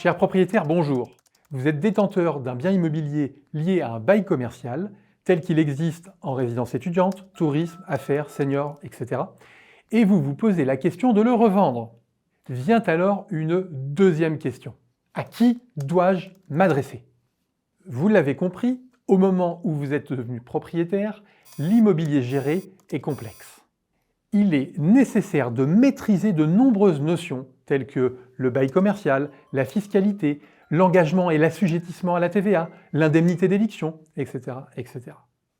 Chers propriétaires, bonjour. Vous êtes détenteur d'un bien immobilier lié à un bail commercial, tel qu'il existe en résidence étudiante, tourisme, affaires, seniors, etc. Et vous vous posez la question de le revendre. Vient alors une deuxième question. À qui dois-je m'adresser? Vous l'avez compris, au moment où vous êtes devenu propriétaire, l'immobilier géré est complexe. Il est nécessaire de maîtriser de nombreuses notions telles que le bail commercial, la fiscalité, l'engagement et l'assujettissement à la TVA, l'indemnité d'éviction, etc., etc.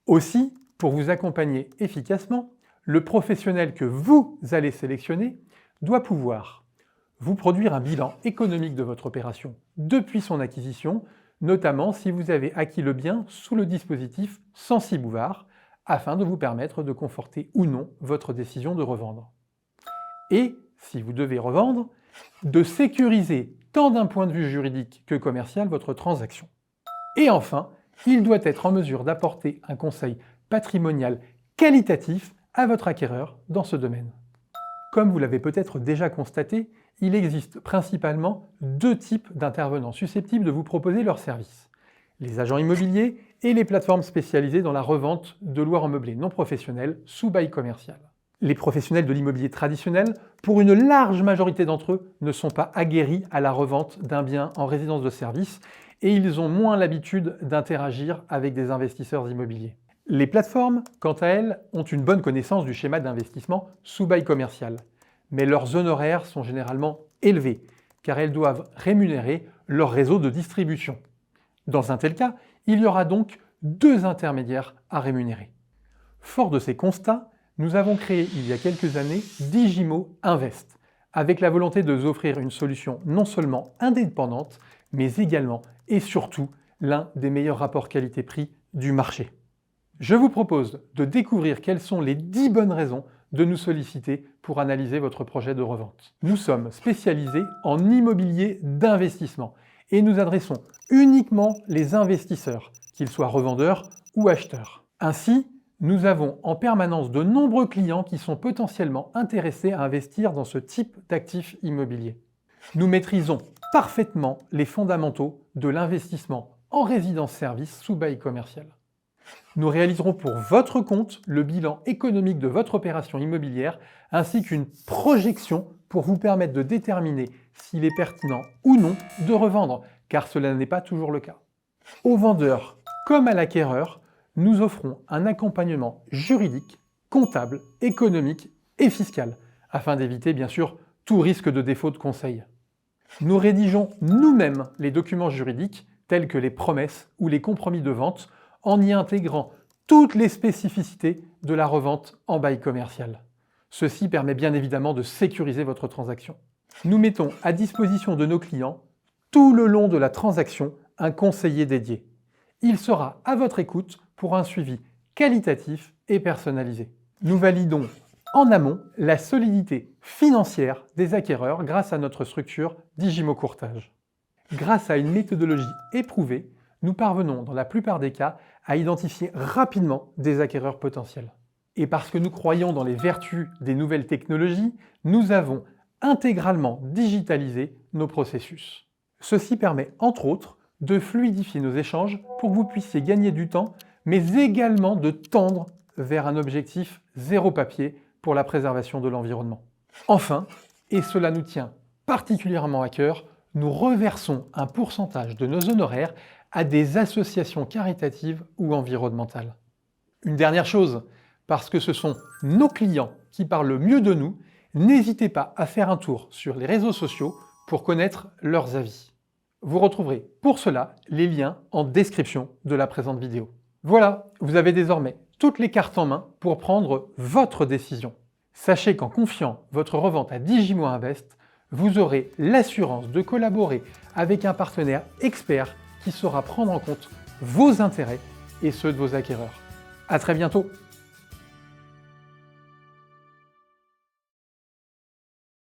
Aussi, pour vous accompagner efficacement, le professionnel que vous allez sélectionner doit pouvoir vous produire un bilan économique de votre opération depuis son acquisition, notamment si vous avez acquis le bien sous le dispositif Censi Bouvard, afin de vous permettre de conforter ou non votre décision de revendre. Et, si vous devez revendre, de sécuriser tant d'un point de vue juridique que commercial votre transaction. Et enfin, il doit être en mesure d'apporter un conseil patrimonial qualitatif à votre acquéreur dans ce domaine. Comme vous l'avez peut-être déjà constaté, il existe principalement deux types d'intervenants susceptibles de vous proposer leurs services. Les agents immobiliers et les plateformes spécialisées dans la revente de lots en meublé non professionnels sous bail commercial. Les professionnels de l'immobilier traditionnel, pour une large majorité d'entre eux, ne sont pas aguerris à la revente d'un bien en résidence de service et ils ont moins l'habitude d'interagir avec des investisseurs immobiliers. Les plateformes, quant à elles, ont une bonne connaissance du schéma d'investissement sous bail commercial, mais leurs honoraires sont généralement élevés, car elles doivent rémunérer leur réseau de distribution. Dans un tel cas, il y aura donc deux intermédiaires à rémunérer. Fort de ces constats, nous avons créé il y a quelques années Digimo Invest, avec la volonté de vous offrir une solution non seulement indépendante, mais également et surtout l'un des meilleurs rapports qualité-prix du marché. Je vous propose de découvrir quelles sont les 10 bonnes raisons de nous solliciter pour analyser votre projet de revente. Nous sommes spécialisés en immobilier d'investissement et nous adressons uniquement les investisseurs, qu'ils soient revendeurs ou acheteurs. Ainsi, nous avons en permanence de nombreux clients qui sont potentiellement intéressés à investir dans ce type d'actifs immobiliers. Nous maîtrisons parfaitement les fondamentaux de l'investissement en résidence-service sous bail commercial. Nous réaliserons pour votre compte le bilan économique de votre opération immobilière ainsi qu'une projection pour vous permettre de déterminer s'il est pertinent ou non de revendre, car cela n'est pas toujours le cas. Aux vendeurs comme à l'acquéreur, nous offrons un accompagnement juridique, comptable, économique et fiscal, afin d'éviter bien sûr tout risque de défaut de conseil. Nous rédigeons nous-mêmes les documents juridiques tels que les promesses ou les compromis de vente en y intégrant toutes les spécificités de la revente en bail commercial. Ceci permet bien évidemment de sécuriser votre transaction. Nous mettons à disposition de nos clients, tout le long de la transaction, un conseiller dédié. Il sera à votre écoute pour un suivi qualitatif et personnalisé. Nous validons en amont la solidité financière des acquéreurs grâce à notre structure Digimo Courtage. Grâce à une méthodologie éprouvée, nous parvenons dans la plupart des cas à identifier rapidement des acquéreurs potentiels. Et parce que nous croyons dans les vertus des nouvelles technologies, nous avons intégralement digitalisé nos processus. Ceci permet, entre autres, de fluidifier nos échanges pour que vous puissiez gagner du temps, mais également de tendre vers un objectif zéro papier pour la préservation de l'environnement. Enfin, et cela nous tient particulièrement à cœur, nous reversons un pourcentage de nos honoraires à des associations caritatives ou environnementales. Une dernière chose, parce que ce sont nos clients qui parlent le mieux de nous, n'hésitez pas à faire un tour sur les réseaux sociaux pour connaître leurs avis. Vous retrouverez pour cela les liens en description de la présente vidéo. Voilà, vous avez désormais toutes les cartes en main pour prendre votre décision. Sachez qu'en confiant votre revente à Digimo Invest, vous aurez l'assurance de collaborer avec un partenaire expert qui saura prendre en compte vos intérêts et ceux de vos acquéreurs. À très bientôt!